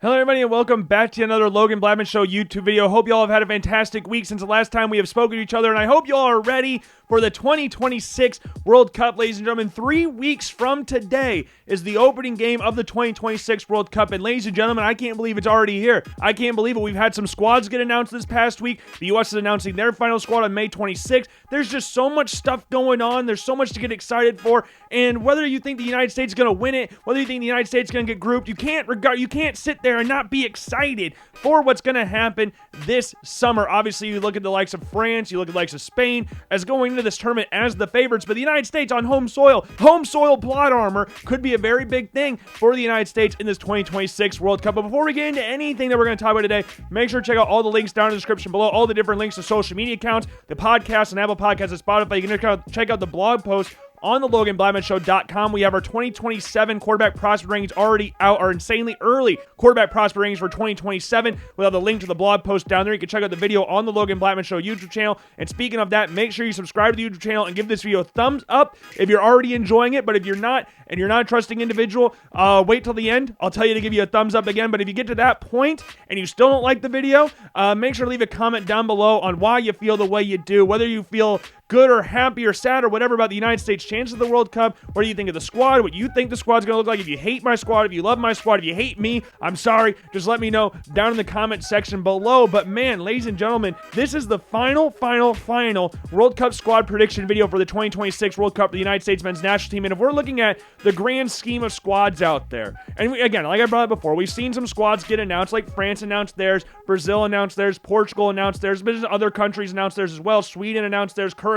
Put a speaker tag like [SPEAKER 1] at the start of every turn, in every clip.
[SPEAKER 1] Hello everybody and welcome back to another Logan Blackman Show YouTube video. Hope you all have had a fantastic week since the last time we have spoken to each other, and I hope you all are ready for the 2026 World Cup, ladies and gentlemen. 3 weeks from today is the opening game of the 2026 World Cup, and ladies and gentlemen, I can't believe it's already here. I can't believe it. We've had some squads get announced this past week. The U.S. is announcing their final squad on May 26th. There's just so much stuff going on. There's so much to get excited for, and whether you think the United States is going to win it, whether you think the United States is going to get grouped, you can't sit there and not be excited for what's going to happen this summer. Obviously, you look at the likes of France, you look at the likes of Spain as going into this tournament as the favorites, but the United States on home soil plot armor could be a very big thing for the United States in this 2026 World Cup. But before we get into anything that we're going to talk about today, make sure to check out all the links down in the description below, all the different links to social media accounts, the podcast and Apple Podcasts and Spotify. You can check out the blog post on the LoganBlackmanShow.com. We have our 2027 quarterback prospect rankings already out, our insanely early quarterback prospect rankings for 2027. We'll have the link to the blog post down there. You can check out the video on the Logan Blackman Show YouTube channel. And speaking of that, make sure you subscribe to the YouTube channel and give this video a thumbs up if you're already enjoying it. But if you're not, and you're not a trusting individual, wait till the end. I'll tell you to give you a thumbs up again. But if you get to that point and you still don't like the video, make sure to leave a comment down below on why you feel the way you do, whether you feel good or happy or sad or whatever about the United States chances of the World Cup. What do you think of the squad? What you think the squad's going to look like? If you hate my squad, if you love my squad, if you hate me, I'm sorry. Just let me know down in the comment section below. But man, ladies and gentlemen, this is the final World Cup squad prediction video for the 2026 World Cup for the United States men's national team. And if we're looking at the grand scheme of squads out there, and again, like I brought up before, we've seen some squads get announced, like France announced theirs, Brazil announced theirs, Portugal announced theirs, but other countries announced theirs as well. Sweden announced theirs, Curacao.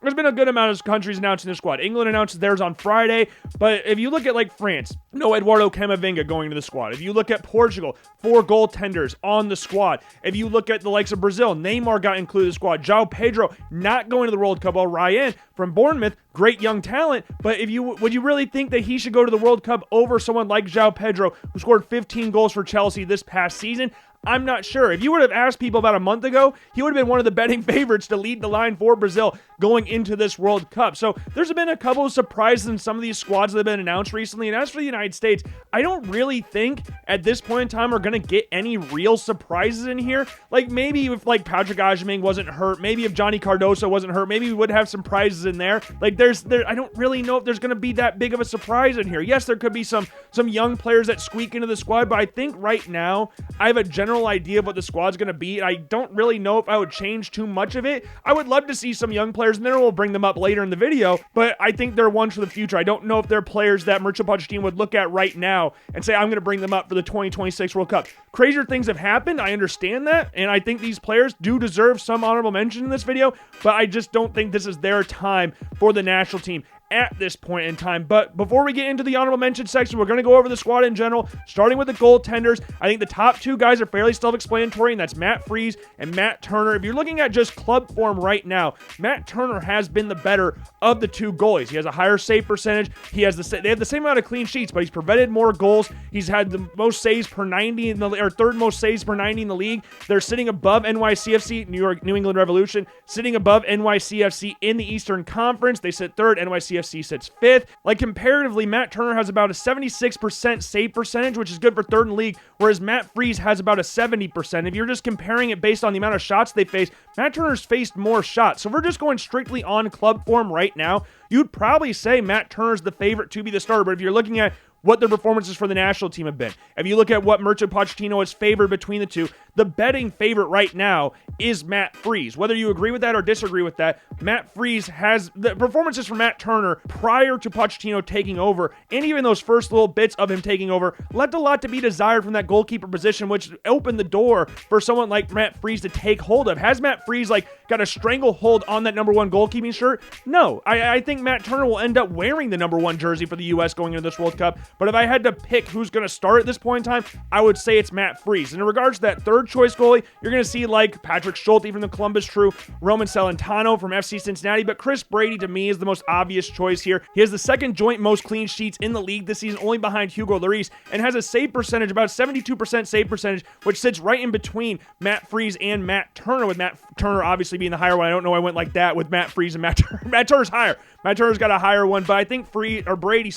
[SPEAKER 1] There's been a good amount of countries announcing their squad. England announced theirs on Friday, but if you look at like France, no Eduardo Camavinga going to the squad. If you look at Portugal, 4 goaltenders on the squad. If you look at the likes of Brazil, Neymar got included in the squad. João Pedro not going to the World Cup. While Ryan from Bournemouth, great young talent, but would you really think that he should go to the World Cup over someone like João Pedro, who scored 15 goals for Chelsea this past season? I'm not sure. If you would have asked people about a month ago, he would have been one of the betting favorites to lead the line for Brazil going into this World Cup. So there's been a couple of surprises in some of these squads that have been announced recently. And as for the United States, I don't really think at this point in time we're going to get any real surprises in here. Like maybe if like Patrick Agyemang wasn't hurt, maybe if Johnny Cardoso wasn't hurt, maybe we would have some prizes in there. Like I don't really know if there's going to be that big of a surprise in here. Yes, there could be some young players that squeak into the squad, but I think right now I have a general idea of what the squad's going to be. I don't really know if I would change too much of it. I would love to see some young players, and then we'll bring them up later in the video, but I think they're ones for the future. I don't know if they're players that Mauricio Pochettino would look at right now and say, I'm going to bring them up for the 2026 World Cup. Crazier things have happened. I understand that, and I think these players do deserve some honorable mention in this video, but I just don't think this is their time for the national team at this point in time. But before we get into the honorable mention section, we're going to go over the squad in general, starting with the goaltenders. I think the top 2 guys are fairly self-explanatory, and that's Matt Freese and Matt Turner. If you're looking at just club form right now, Matt Turner has been the better of the 2 goalies. He has a higher save percentage. They have the same amount of clean sheets, but he's prevented more goals. He's had the most saves per 90 third most saves per 90 in the league. They're sitting above NYCFC, New England Revolution, sitting above NYCFC in the Eastern Conference. They sit 3rd. NYCFC sits 5th. Like comparatively, Matt Turner has about a 76% save percentage, which is good for 3rd in the league, whereas Matt Freese has about a 70%. If you're just comparing it based on the amount of shots they face, Matt Turner's faced more shots. So if we're just going strictly on club form right now, you'd probably say Matt Turner's the favorite to be the starter. But if you're looking at what their performances for the national team have been, if you look at what Mauricio Pochettino has favored between the 2, the betting favorite right now is Matt Freese. Whether you agree with that or disagree with that, Matt Freese has the performances for Matt Turner prior to Pochettino taking over, and even those first little bits of him taking over, left a lot to be desired from that goalkeeper position, which opened the door for someone like Matt Freese to take hold of. Has Matt Freese got a stranglehold on that number 1 goalkeeping shirt? No. I think Matt Turner will end up wearing the number 1 jersey for the U.S. going into this World Cup, but if I had to pick who's going to start at this point in time, I would say it's Matt Freese. And in regards to that 3rd third choice goalie, you're going to see like Patrick Schulte from the Columbus Crew, Roman Celentano from FC Cincinnati, but Chris Brady to me is the most obvious choice here. He has the second joint most clean sheets in the league this season, only behind Hugo Lloris, and has a save percentage, about 72% save percentage, which sits right in between Matt Freese and Matt Turner, with Matt Turner obviously being the higher one. I don't know why I went like that with Matt Freese and Matt Turner. Matt Turner's higher. Matt Turner's got a higher one, but I think Brady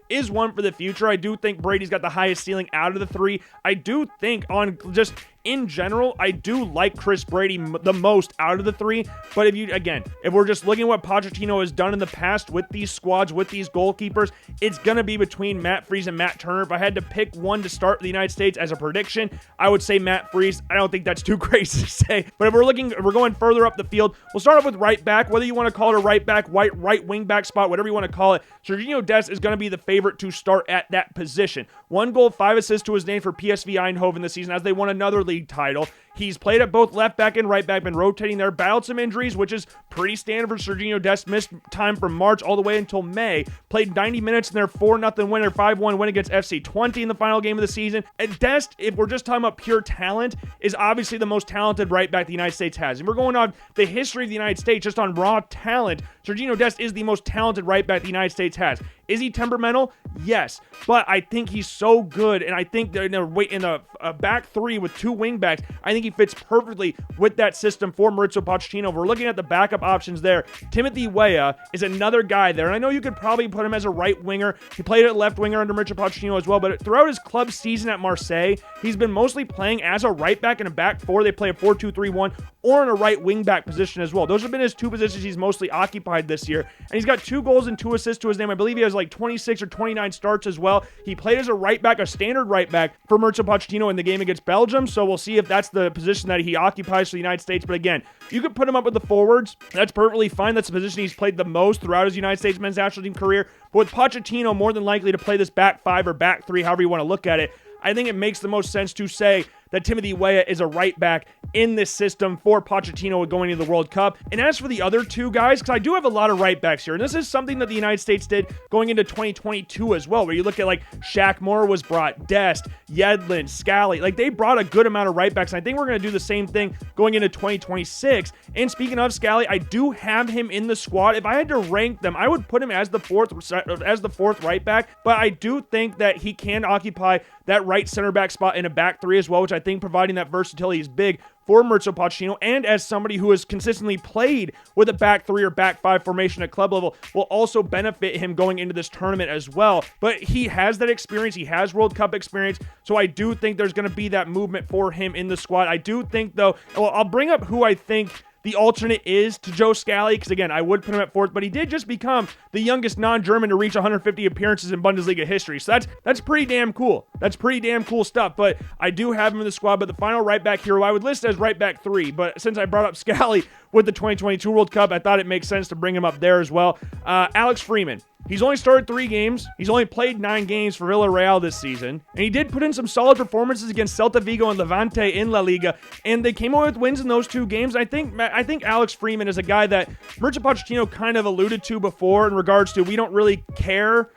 [SPEAKER 1] is one for the future. I do think Brady's got the highest ceiling out of the three. I do think on just in general, I do like Chris Brady the most out of the three. But if we're just looking at what Pochettino has done in the past with these squads, with these goalkeepers, it's going to be between Matt Freese and Matt Turner. If I had to pick one to start the United States as a prediction, I would say Matt Freese. I don't think that's too crazy to say. But if we're going further up the field, we'll start off with right back. Whether you want to call it a right back, right wing back spot, whatever you want to call it, Sergiño Dest is going to be the favorite to start at that position. 1 goal, 5 assists to his name for PSV Eindhoven this season as they won another league title. He's played at both left back and right back, been rotating there, battled some injuries, which is pretty standard for Sergiño Dest. Missed time from March all the way until May. Played 90 minutes in their 4-0 win or 5-1 win against FC 20 in the final game of the season. And Dest, if we're just talking about pure talent, is obviously the most talented right back the United States has. And we're going on the history of the United States just on raw talent. Sergiño Dest is the most talented right back the United States has. Is he temperamental? Yes. But I think he's so good, and I think that in a back three with 2 wing backs, I think he fits perfectly with that system for Mauricio Pochettino. If we're looking at the backup options there, Timothy Weah is another guy there, and I know you could probably put him as a right winger. He played at left winger under Mauricio Pochettino as well, but throughout his club season at Marseille, he's been mostly playing as a right back in a back four. They play a 4-2-3-1 or in a right wing back position as well. Those have been his 2 positions he's mostly occupied this year, and he's got 2 goals and 2 assists to his name. I believe he has like 26 or 29 starts as well. He played as a right back, a standard right back for Mauricio Pochettino in the game against Belgium, so we'll see if that's the position that he occupies for the United States. But again, you could put him up with the forwards. That's perfectly fine. That's the position he's played the most throughout his United States men's national team career. But with Pochettino more than likely to play this back 5 or back 3, however you want to look at it, I think it makes the most sense to say that Timothy Weah is a right back in this system for Pochettino going into the World Cup. And as for the other 2 guys, because I do have a lot of right backs here, and this is something that the United States did going into 2022 as well, where you look at like Shaq Moore was brought, Dest, Yedlin, Scally, like they brought a good amount of right backs. And I think we're going to do the same thing going into 2026. And speaking of Scally, I do have him in the squad. If I had to rank them, I would put him as the fourth right back, but I do think that he can occupy that right center back spot in a back 3 as well, which I think providing that versatility is big for Mauricio Pochettino, and as somebody who has consistently played with a back 3 or back 5 formation at club level will also benefit him going into this tournament as well. But he has that experience. He has World Cup experience, so I do think there's going to be that movement for him in the squad. I do think, though, well, I'll bring up who I think the alternate is to Joe Scally, because again, I would put him at 4th, but he did just become the youngest non-German to reach 150 appearances in Bundesliga history. So that's pretty damn cool. That's pretty damn cool stuff. But I do have him in the squad. But the final right back hero I would list as right back 3. But since I brought up Scally with the 2022 World Cup, I thought it makes sense to bring him up there as well. Alex Freeman. He's only started 3 games. He's only played 9 games for Villarreal this season. And he did put in some solid performances against Celta Vigo and Levante in La Liga. And they came away with wins in those 2 games. I think Alex Freeman is a guy that Mauricio Pochettino kind of alluded to before in regards to we don't really care.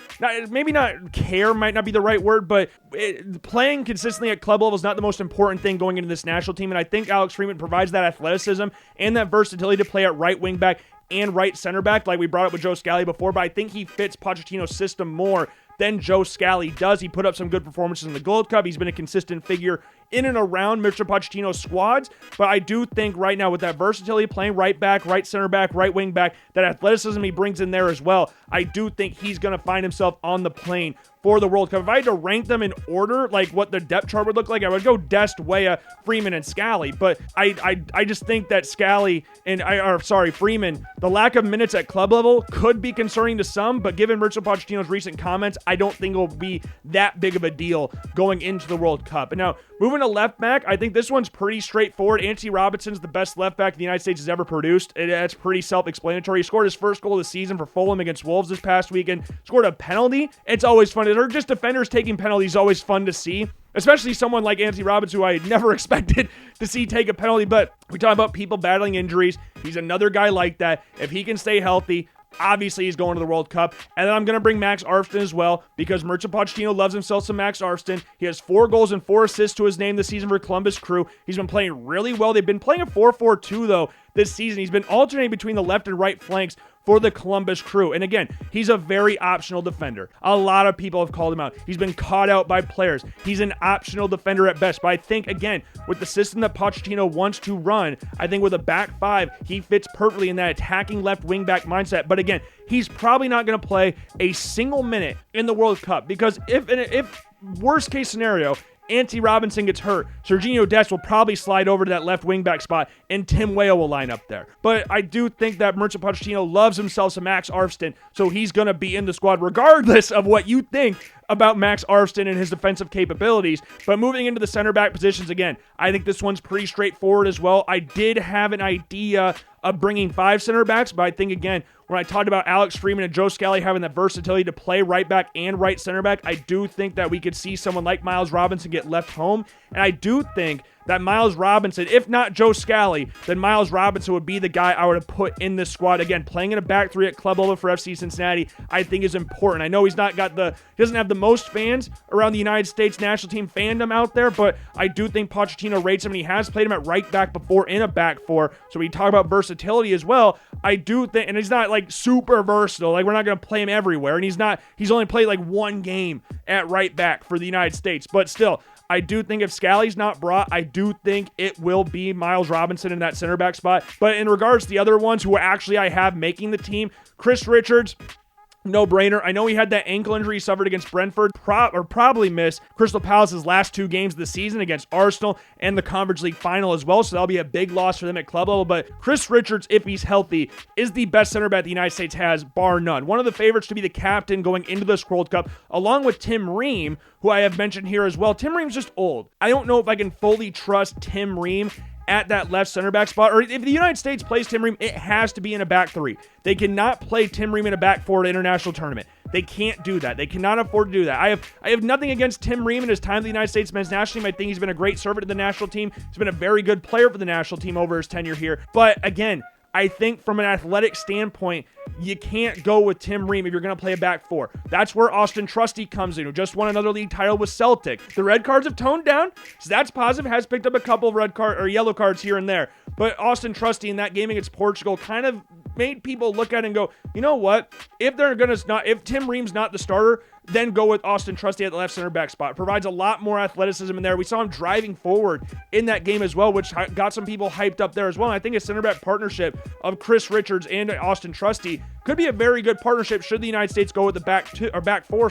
[SPEAKER 1] Maybe not care might not be the right word, but playing consistently at club level is not the most important thing going into this national team. And I think Alex Freeman provides that athleticism and that versatility to play at right wing back and right center back, like we brought up with Joe Scally before, but I think he fits Pochettino's system more than Joe Scally does. He put up some good performances in the Gold Cup. He's been a consistent figure in and around Mr. Pochettino's squads, but I do think right now with that versatility, playing right back, right center back, right wing back, that athleticism he brings in there as well, I do think he's going to find himself on the plane for the World Cup. If I had to rank them in order, like what the depth chart would look like, I would go Dest, Weah, Freeman, and Scally. But I just think that Freeman, the lack of minutes at club level could be concerning to some, but given Mauricio Pochettino's recent comments, I don't think it will be that big of a deal going into the World Cup. And now, moving to left back, I think this one's pretty straightforward. Anthony Robinson's the best left back the United States has ever produced. That's pretty self-explanatory. He scored his first goal of the season for Fulham against Wolves this past weekend. Scored a penalty. It's always fun. Or just defenders taking penalties is always fun to see. Especially someone like Anthony Robinson, who I never expected to see take a penalty. But we talk about people battling injuries. He's another guy like that. If he can stay healthy, Obviously, he's going to the World Cup. And then I'm going to bring Max Arfsten as well because Mircea Pochettino loves himself some Max Arfsten. He has 4 goals and 4 assists to his name this season for Columbus Crew. He's been playing really well. They've been playing a 4-4-2, though, this season. He's been alternating between the left and right flanks for the Columbus Crew. And again, he's a very optional defender. A lot of people have called him out. He's been caught out by players. He's an optional defender at best. But I think, again, with the system that Pochettino wants to run, I think with a back 5, he fits perfectly in that attacking left wing back mindset. But again, he's probably not going to play a single minute in the World Cup because if worst case scenario, Anthony Robinson gets hurt, Serginho Dest will probably slide over to that left wing-back spot, and Tim Weah will line up there. But I do think that Mircea Pochettino loves himself some Max Arfsten, so he's going to be in the squad regardless of what you think about Max Arfsten and his defensive capabilities. But moving into the center back positions, again, I think this one's pretty straightforward as well. I did have an idea of bringing 5 center backs, but I think, again, when I talked about Alex Freeman and Joe Scally having that versatility to play right back and right center back, I do think that we could see someone like Miles Robinson get left home. And I do think that Miles Robinson, if not Joe Scally, then Miles Robinson would be the guy I would have put in this squad. Again, playing in a back 3 at club level for FC Cincinnati, I think is important. I know he doesn't have the most fans around the United States national team fandom out there, but I do think Pochettino rates him, and he has played him at right back before in a back 4. So we talk about versatility as well. I do think, and he's not like super versatile. Like, we're not going to play him everywhere, and he's only played like 1 game at right back for the United States, but still, I do think if Scally's not brought, I do think it will be Miles Robinson in that center back spot. But in regards to the other ones who actually I have making the team, Chris Richards, no-brainer. I know he had that ankle injury he suffered against Brentford, probably missed Crystal Palace's last 2 games of the season against Arsenal and the Conference League final as well, so that'll be a big loss for them at club level. But Chris Richards, if he's healthy, is the best center back the United States has, bar none. One of the favorites to be the captain going into this World Cup, along with Tim Ream, who I have mentioned here as well. Tim Ream's just old. I don't know if I can fully trust Tim Ream at that left center back spot, or if the United States plays Tim Ream, it has to be in a back 3. They cannot play Tim Ream in a back 4 at an international tournament. They can't do that. They cannot afford to do that. I have nothing against Tim Ream in his time in the United States men's national team. I think he's been a great servant to the national team. He's been a very good player for the national team over his tenure here. But again, I think from an athletic standpoint, you can't go with Tim Ream if you're going to play a back 4. That's where Austin Trusty comes in, who just won another league title with Celtic. The red cards have toned down, so that's positive. Has picked up a couple of red card or yellow cards here and there. But Austin Trusty in that game against Portugal kind of made people look at it and go, you know what? If Tim Ream's not the starter, then go with Austin Trusty at the left center back spot. Provides a lot more athleticism in there. We saw him driving forward in that game as well, which got some people hyped up there as well. And I think a center back partnership of Chris Richards and Austin Trusty could be a very good partnership should the United States go with the back 4.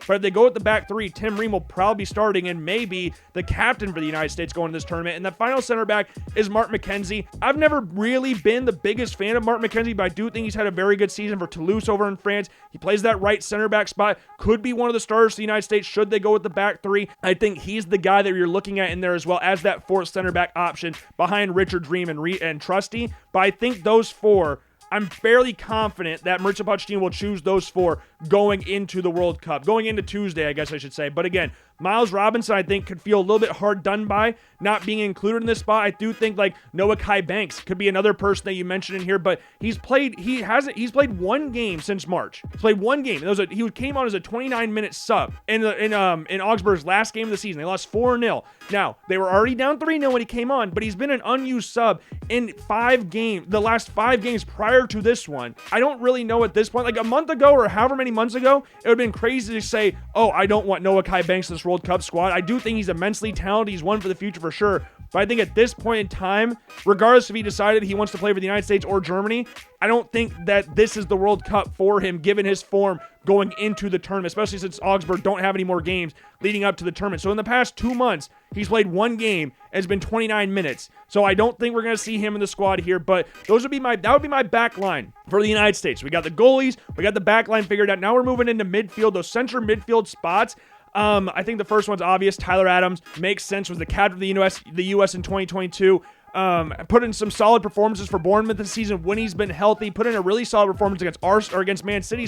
[SPEAKER 1] But if they go with the back 3, Tim Ream will probably be starting and maybe the captain for the United States going to this tournament. And the final center back is Mark McKenzie. I've never really been the biggest fan of Mark McKenzie, but I do think he's had a very good season for Toulouse over in France. He plays that right center back spot. Could be one of the starters for the United States should they go with the back 3. I think he's the guy that you're looking at in there as well as that 4th center back option behind Richards, Ream, and Trusty. But I think those 4, I'm fairly confident that Mircea Pochettino will choose those 4 going into the World Cup. Going into Tuesday, I guess I should say. But again, Miles Robinson, I think, could feel a little bit hard done by not being included in this spot. I do think like Noah Kai Banks could be another person that you mentioned in here, but he's played 1 game since March. He's played 1 game. He came on as a 29-minute sub in Augsburg's last game of the season. They lost 4-0. Now, they were already down 3-0 when he came on, but he's been an unused sub in the last 5 games prior to this one. I don't really know at this point, like a month ago or however many months ago, it would have been crazy to say, oh, I don't want Noah Kai Banks in this World Cup squad. I do think he's immensely talented. He's one for the future for sure. But I think at this point in time, regardless if he decided he wants to play for the United States or Germany, I don't think that this is the World Cup for him, given his form going into the tournament, especially since Augsburg don't have any more games leading up to the tournament. So in the past 2 months, he's played 1 game and it's been 29 minutes. So I don't think we're going to see him in the squad here, but that would be my back line for the United States. We got the goalies, we got the back line figured out. Now we're moving into midfield, those center midfield spots. I think the first one's obvious. Tyler Adams makes sense, was the captain of the U.S. in 2022. put in some solid performances for Bournemouth this season when he's been healthy, put in a really solid performance against against Man City,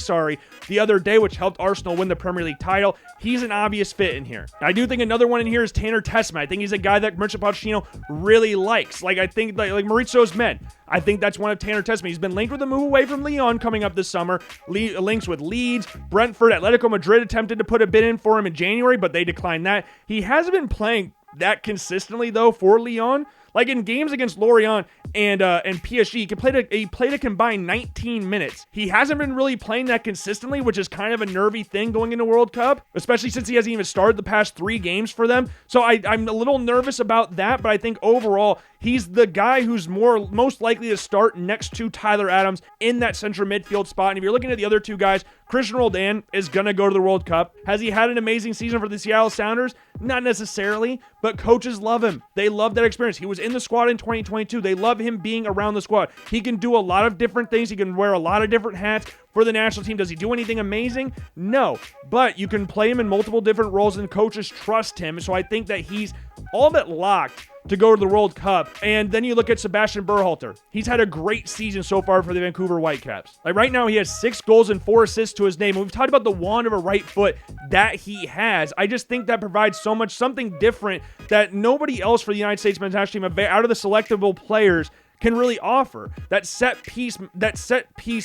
[SPEAKER 1] the other day, which helped Arsenal win the Premier League title. He's an obvious fit in here. I do think another one in here is Tanner Tessman. I think he's a guy that Mauricio Pochettino really likes. I think like Maurizio's men. I think that's one of Tanner Tessman. He's been linked with a move away from Lyon coming up this summer. Links with Leeds, Brentford, Atletico Madrid attempted to put a bid in for him in January, but they declined that. He hasn't been playing that consistently, though, for Lyon. Like in games against Lorient and PSG, he played a combined 19 minutes. He hasn't been really playing that consistently, which is kind of a nervy thing going into World Cup, especially since he hasn't even started the past 3 games for them. So I'm a little nervous about that, but I think overall, he's the guy who's most likely to start next to Tyler Adams in that central midfield spot. And if you're looking at the other 2 guys, Christian Roldan is going to go to the World Cup. Has he had an amazing season for the Seattle Sounders? Not necessarily, but coaches love him. They love that experience. He was in the squad in 2022. They love him being around the squad. He can do a lot of different things. He can wear a lot of different hats for the national team. Does he do anything amazing? No, but you can play him in multiple different roles and coaches trust him. So I think that he's all but locked to go to the World Cup. And then you look at Sebastian Berhalter. He's had a great season so far for the Vancouver Whitecaps. Like right now, he has 6 goals and 4 assists to his name. We've talked about the wand of a right foot that he has. I just think that provides something different that nobody else for the United States men's national team out of the selectable players can really offer. That set piece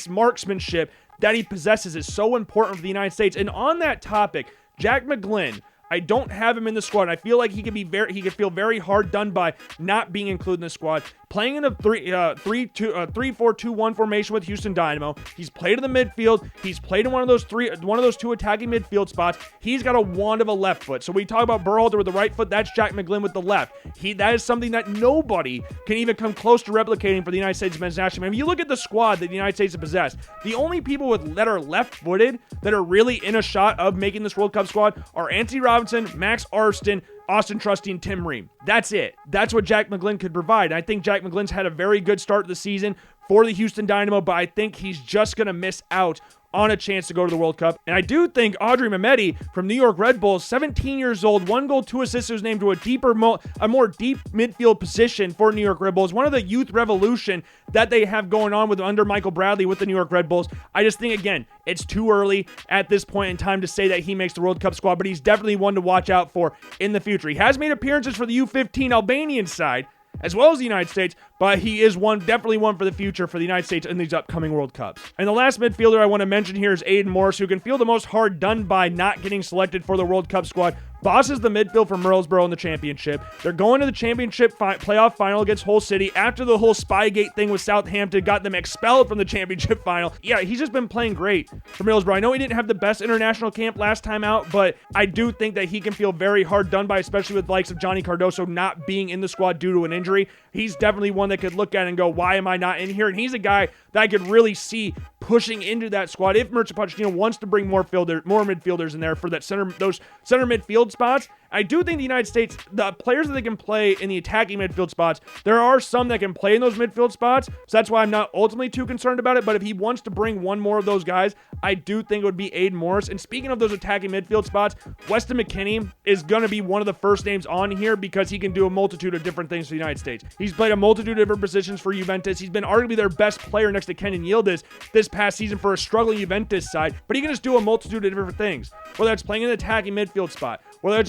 [SPEAKER 1] marksmanship that he possesses is so important for the United States. And on that topic, Jack McGlynn, I don't have him in the squad. I feel like he could feel very hard done by not being included in the squad. Playing in a 3-4-2-1 formation with Houston Dynamo. He's played in the midfield. He's played in one of those 2 attacking midfield spots. He's got a wand of a left foot. So we talk about Berhalter with the right foot. That's Jack McGlynn with the left. That is something that nobody can even come close to replicating for the United States men's national team. If you look at the squad that the United States has possessed, the only people that are left-footed that are really in a shot of making this World Cup squad are Anthony Robinson, Max Arston, Austin Trusty, and Tim Ream. That's it. That's what Jack McGlynn could provide. I think Jack McGlynn's had a very good start to the season for the Houston Dynamo, but I think he's just going to miss out on a chance to go to the World Cup. And I do think Audrey Mehmedi from New York Red Bulls, 17 years old, 1 goal, 2 assists, was named to a more deep midfield position for New York Red Bulls. One of the youth revolution that they have going on under Michael Bradley with the New York Red Bulls. I just think, again, it's too early at this point in time to say that he makes the World Cup squad, but he's definitely one to watch out for in the future. He has made appearances for the U15 Albanian side, as well as the United States, but he is definitely one for the future for the United States in these upcoming World Cups. And the last midfielder I want to mention here is Aiden Morris, who can feel the most hard done by not getting selected for the World Cup squad. Bosses the midfield for Middlesbrough in the championship. They're going to the championship playoff final against Hull City after the whole Spygate thing with Southampton got them expelled from the championship final. Yeah, he's just been playing great for Middlesbrough. I know he didn't have the best international camp last time out, but I do think that he can feel very hard done by, especially with the likes of Johnny Cardoso not being in the squad due to an injury. He's definitely one that could look at and go, why am I not in here? And he's a guy that I could really see pushing into that squad if Mauricio Pochettino wants to bring more midfielders in there for those center midfield spots. I do think the United States, the players that they can play in the attacking midfield spots, there are some that can play in those midfield spots, so that's why I'm not ultimately too concerned about it. But if he wants to bring one more of those guys, I do think it would be Aiden Morris. And speaking of those attacking midfield spots, Weston McKennie is going to be one of the first names on here because he can do a multitude of different things for the United States. He's played a multitude of different positions for Juventus. He's been arguably their best player next to Kenan Yildiz this past season for a struggling Juventus side, but he can just do a multitude of different things, whether that's playing in the attacking midfield spot, whether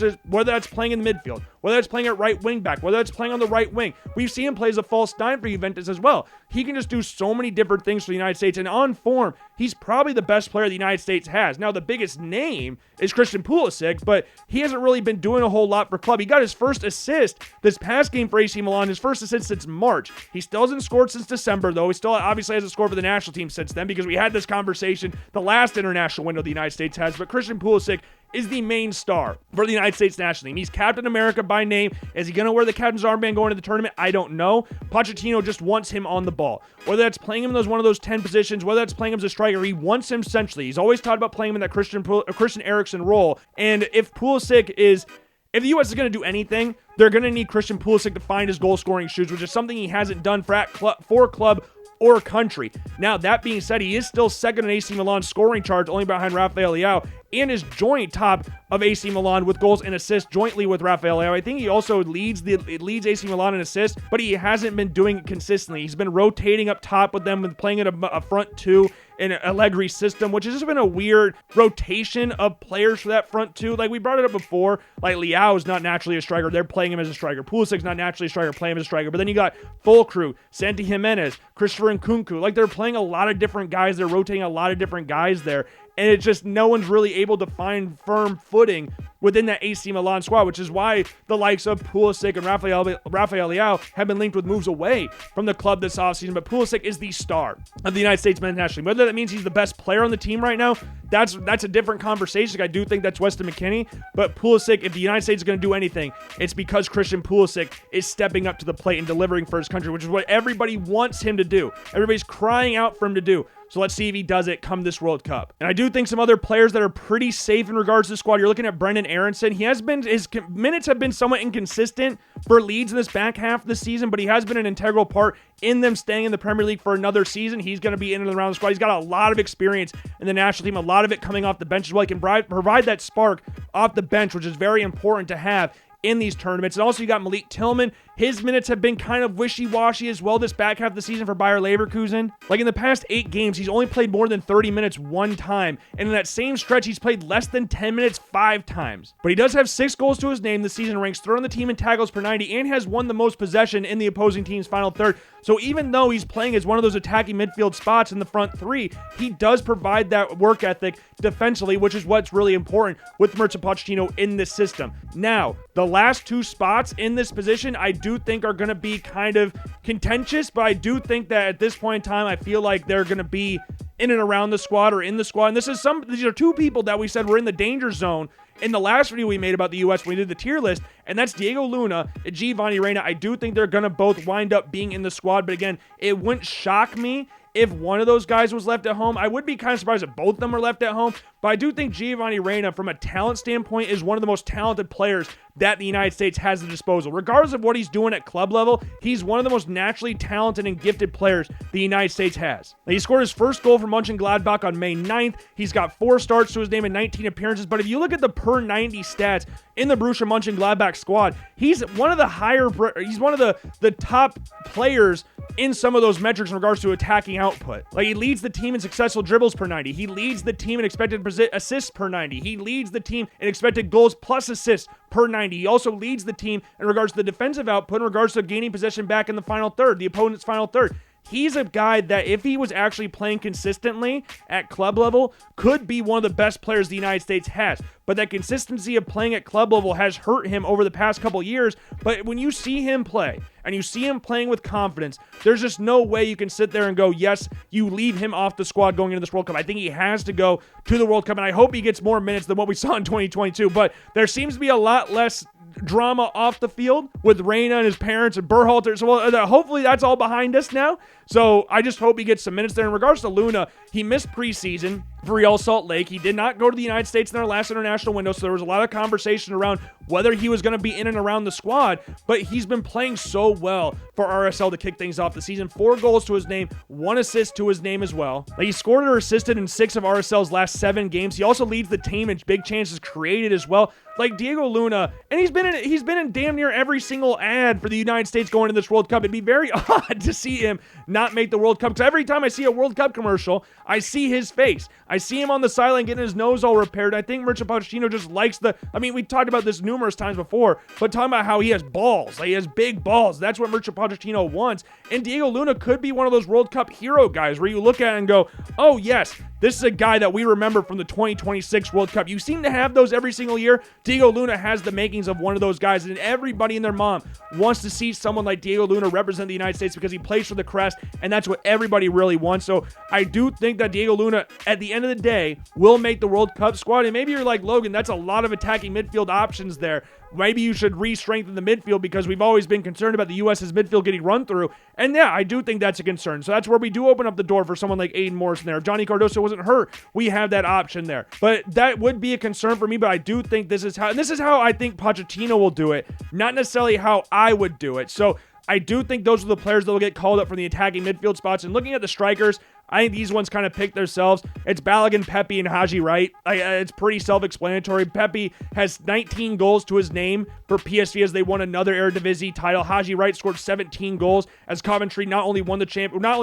[SPEAKER 1] that's playing in the midfield, whether that's playing at right wing back, whether that's playing on the right wing. We've seen him play as a false nine for Juventus as well. He can just do so many different things for the United States, and on form, he's probably the best player the United States has. Now, the biggest name is Christian Pulisic, but he hasn't really been doing a whole lot for club. He got his first assist this past game for AC Milan, his first assist since March. He still hasn't scored since December, though. He still obviously hasn't scored for the national team since then because we had this conversation the last international window the United States has, but Christian Pulisic is the main star for the United States national team. He's Captain America by name. Is he going to wear the captain's armband going to the tournament? I don't know. Pochettino just wants him on the ball. Whether that's playing him in one of those 10 positions, whether that's playing him as a striker, he wants him centrally. He's always talked about playing him in that Christian Eriksen role. And if the U.S. is going to do anything, they're going to need Christian Pulisic to find his goal-scoring shoes, which is something he hasn't done for club or country. Now, that being said, he is still second in AC Milan's scoring charge, only behind Rafael Leao, and is joint top of AC Milan with goals and assists jointly with Rafael Leao. I think he also leads AC Milan in assists, but he hasn't been doing it consistently. He's been rotating up top with them and playing in a front two in Allegri's system, which has just been a weird rotation of players for that front two. Like we brought it up before, like Leao is not naturally a striker. They're playing him as a striker. Pulisic's not naturally a striker, playing him as a striker. But then you got Fulcru, Santi Jimenez, Christopher Nkunku. Like they're playing a lot of different guys. They're rotating a lot of different guys there. And it's just no one's really able to find firm footing within that AC Milan squad, which is why the likes of Pulisic and Rafael Leao have been linked with moves away from the club this offseason. But Pulisic is the star of the United States men's national team. Whether that means he's the best player on the team right now, that's a different conversation. I do think that's Weston McKennie. But Pulisic, if the United States is going to do anything, it's because Christian Pulisic is stepping up to the plate and delivering for his country, which is what everybody wants him to do. Everybody's crying out for him to do. So let's see if he does it come this World Cup. And I do think some other players that are pretty safe in regards to the squad. You're looking at Brendan Aronson. His minutes have been somewhat inconsistent for Leeds in this back half of the season, but he has been an integral part in them staying in the Premier League for another season. He's going to be in and around the squad. He's got a lot of experience in the national team, a lot of it coming off the bench as well. He can provide that spark off the bench, which is very important to have in these tournaments. And also you got Malik Tillman. His minutes have been kind of wishy-washy as well this back half of the season for Bayer Leverkusen. Like in the past 8 games, he's only played more than 30 minutes one time. And in that same stretch, he's played less than 10 minutes 5 times. But he does have 6 goals to his name this season, ranks third on the team in tackles per 90, and has won the most possession in the opposing team's final third. So even though he's playing as one of those attacking midfield spots in the front 3, he does provide that work ethic defensively, which is what's really important with Mauricio Pochettino in this system. Now, the last 2 spots in this position, I do think are going to be kind of contentious, but I do think that at this point in time, I feel like they're going to be in and around the squad or in the squad. And these are 2 people that we said were in the danger zone in the last video we made about the U.S. when we did the tier list, and that's Diego Luna and Giovanni Reina. I do think they're going to both wind up being in the squad, but again, it wouldn't shock me if one of those guys was left at home. I would be kind of surprised if both of them were left at home, but I do think Giovanni Reina, from a talent standpoint, is one of the most talented players that the United States has at disposal. Regardless of what he's doing at club level, he's one of the most naturally talented and gifted players the United States has. Now, he scored his first goal for Mönchengladbach on May 9th. He's got 4 starts to his name in 19 appearances, but if you look at the per 90 stats in the Borussia Mönchengladbach squad, he's one of the top players in some of those metrics in regards to attacking output. Like, he leads the team in successful dribbles per 90. He leads the team in expected assists per 90. He leads the team in expected goals plus assists per 90. He also leads the team in regards to the defensive output in regards to gaining possession back in the final third, the opponent's final third. He's a guy that, if he was actually playing consistently at club level, could be one of the best players the United States has. But that consistency of playing at club level has hurt him over the past couple years. But when you see him play, and you see him playing with confidence, there's just no way you can sit there and go, yes, you leave him off the squad going into this World Cup. I think he has to go to the World Cup, and I hope he gets more minutes than what we saw in 2022. But there seems to be a lot less drama off the field with Reina and his parents and Berhalter. So hopefully that's all behind us now. So I just hope he gets some minutes there. In regards to Luna, he missed preseason for Real Salt Lake. He did not go to the United States in their last international window, so there was a lot of conversation around whether he was going to be in and around the squad, but he's been playing so well for RSL to kick things off the season. 4 goals to his name, 1 assist to his name as well. He scored or assisted in 6 of RSL's last 7 games. He also leads the team in big chances created as well. Like Diego Luna, and he's been in damn near every single ad for the United States going into this World Cup. It'd be very odd to see him not make the World Cup, because every time I see a World Cup commercial, I see his face. I see him on the sideline getting his nose all repaired. I think Mauricio Pochettino just likes we talked about this numerous times before, but talking about how he has balls. Like, he has big balls. That's what Mauricio Pochettino wants. And Diego Luna could be one of those World Cup hero guys where you look at it and go, oh yes, this is a guy that we remember from the 2026 World Cup. You seem to have those every single year. Diego Luna has the makings of one of those guys, and everybody and their mom wants to see someone like Diego Luna represent the United States because he plays for the crest, and that's what everybody really wants. So I do think that Diego Luna, at the end of the day, will make the World Cup squad. And maybe you're like, Logan, that's a lot of attacking midfield options there. Maybe you should re-strengthen the midfield because we've always been concerned about the U.S.'s midfield getting run through. And yeah, I do think that's a concern. So that's where we do open up the door for someone like Aiden Morrison there. If Johnny Cardoso wasn't hurt, we have that option there. But that would be a concern for me, but I do think this is how I think Pochettino will do it, not necessarily how I would do it. So I do think those are the players that will get called up from the attacking midfield spots. And looking at the strikers, I think these ones kind of pick themselves. It's Balogun, Pepe, and Haji Wright. It's pretty self-explanatory. Pepe has 19 goals to his name for PSV as they won another Eredivisie title. Haji Wright scored 17 goals as Coventry not only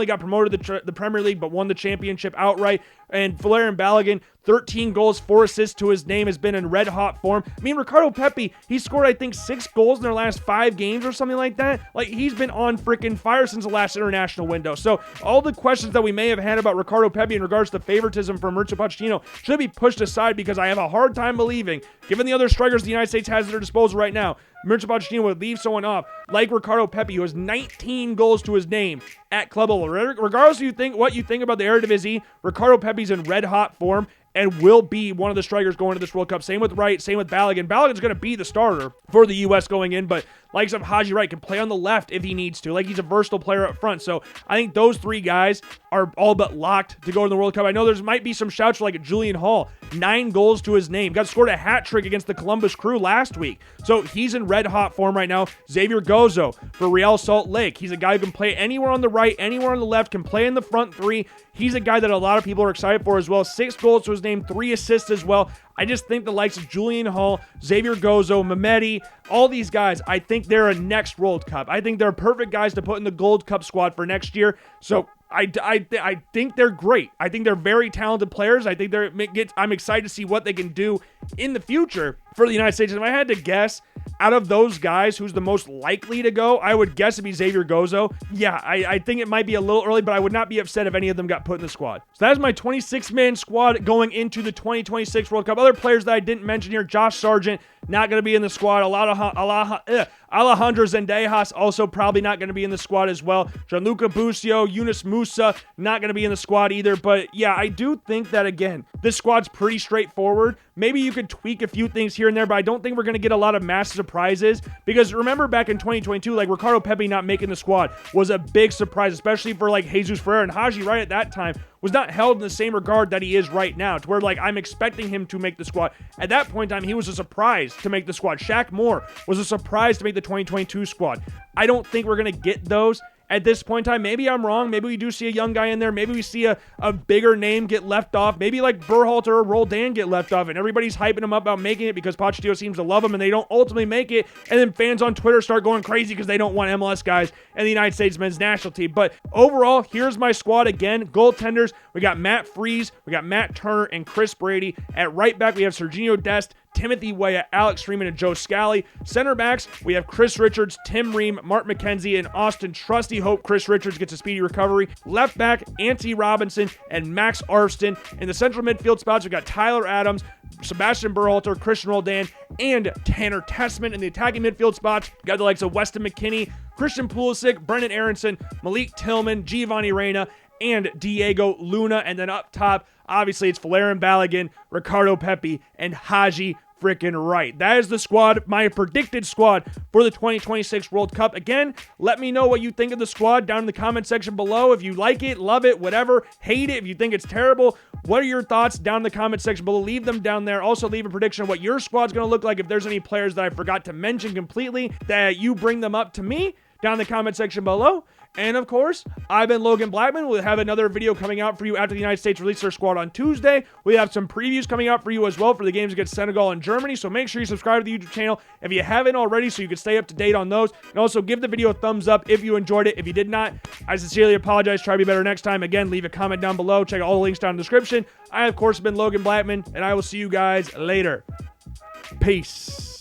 [SPEAKER 1] got promoted to the Premier League, but won the championship outright. And Valerian Balogun, 13 goals, 4 assists to his name, has been in red-hot form. I mean, Ricardo Pepi, he scored, I think, 6 goals in their last 5 games or something like that. Like, he's been on freaking fire since the last international window. So, all the questions that we may have had about Ricardo Pepi in regards to favoritism from Mauricio Pochettino should be pushed aside, because I have a hard time believing, given the other strikers the United States has at their disposal right now, Mauricio Pochettino would leave someone off like Ricardo Pepi, who has 19 goals to his name at club level. Regardless of what you think about the Eredivisie, Ricardo Pepi's in red-hot form and will be one of the strikers going to this World Cup. Same with Wright, same with Balogun. Balogun's going to be the starter for the U.S. going in, but likes of Haji Wright can play on the left if he needs to. Like, he's a versatile player up front. So I think those 3 guys are all but locked to go to the World Cup. I know there might be some shouts for like Julian Hall, 9 goals to his name. Scored a hat trick against the Columbus Crew last week. So he's in red hot form right now. Xavier Gozo for Real Salt Lake. He's a guy who can play anywhere on the right, anywhere on the left, can play in the front 3. He's a guy that a lot of people are excited for as well. 6 goals to his name, 3 assists as well. I just think the likes of Julian Hall, Xavier Gozo, Mehmeti, all these guys, I think they're a next World Cup. I think they're perfect guys to put in the Gold Cup squad for next year. So I think they're great. I think they're very talented players. I think I'm excited to see what they can do in the future for the United States. If I had to guess, out of those guys, who's the most likely to go, I would guess it'd be Xavier Gozo. Yeah, I think it might be a little early, but I would not be upset if any of them got put in the squad. So that is my 26-man squad going into the 2026 World Cup. Other players that I didn't mention here, Josh Sargent, not going to be in the squad. Alejandro Zendejas, also probably not going to be in the squad as well. Gianluca Busio, Yunus Musa, not going to be in the squad either. But yeah, I do think that, again, this squad's pretty straightforward. Maybe you could tweak a few things here and there, but I don't think we're going to get a lot of massive surprises, because remember back in 2022, like Ricardo Pepi not making the squad was a big surprise, especially for like Jesus Ferreira, and Haji Wright at that time was not held in the same regard that he is right now, to where like I'm expecting him to make the squad. At that point in time, he was a surprise to make the squad. Shaq Moore was a surprise to make the 2022 squad. I don't think we're going to get those at this point in time. Maybe I'm wrong. Maybe we do see a young guy in there. Maybe we see a bigger name get left off. Maybe like Berhalter or Roldan get left off, and everybody's hyping him up about making it because Pochettino seems to love him, and they don't ultimately make it. And then fans on Twitter start going crazy because they don't want MLS guys in the United States men's national team. But overall, here's my squad again. Goaltenders, we got Matt Freese, we got Matt Turner, and Chris Brady. At right back, we have Serginho Dest, Timothy Weah, Alex Freeman, and Joe Scally. Center backs, we have Chris Richards, Tim Ream, Mark McKenzie, and Austin Trusty. Hope Chris Richards gets a speedy recovery. Left back, Anthony Robinson and Max Arston. In the central midfield spots, we got Tyler Adams, Sebastian Berhalter, Christian Roldan, and Tanner Tessman. In the attacking midfield spots, we got the likes of Weston McKennie, Christian Pulisic, Brendan Aronson, Malik Tillman, Giovanni Reina, and Diego Luna. And then up top, obviously, it's Valerian Balogun, Ricardo Pepi, and Haji freaking Wright. That is the squad, my predicted squad for the 2026 World Cup. Again, let me know what you think of the squad down in the comment section below. If you like it, love it, whatever, hate it, if you think it's terrible, what are your thoughts down in the comment section below? Leave them down there. Also, leave a prediction of what your squad's going to look like. If there's any players that I forgot to mention completely, that you bring them up to me down in the comment section below. And of course, I've been Logan Blackman. We'll have another video coming out for you after the United States release their squad on Tuesday. We have some previews coming out for you as well for the games against Senegal and Germany. So make sure you subscribe to the YouTube channel if you haven't already, so you can stay up to date on those. And also give the video a thumbs up if you enjoyed it. If you did not, I sincerely apologize. Try to be better next time. Again, leave a comment down below. Check out all the links down in the description. I, of course, have been Logan Blackman, and I will see you guys later. Peace.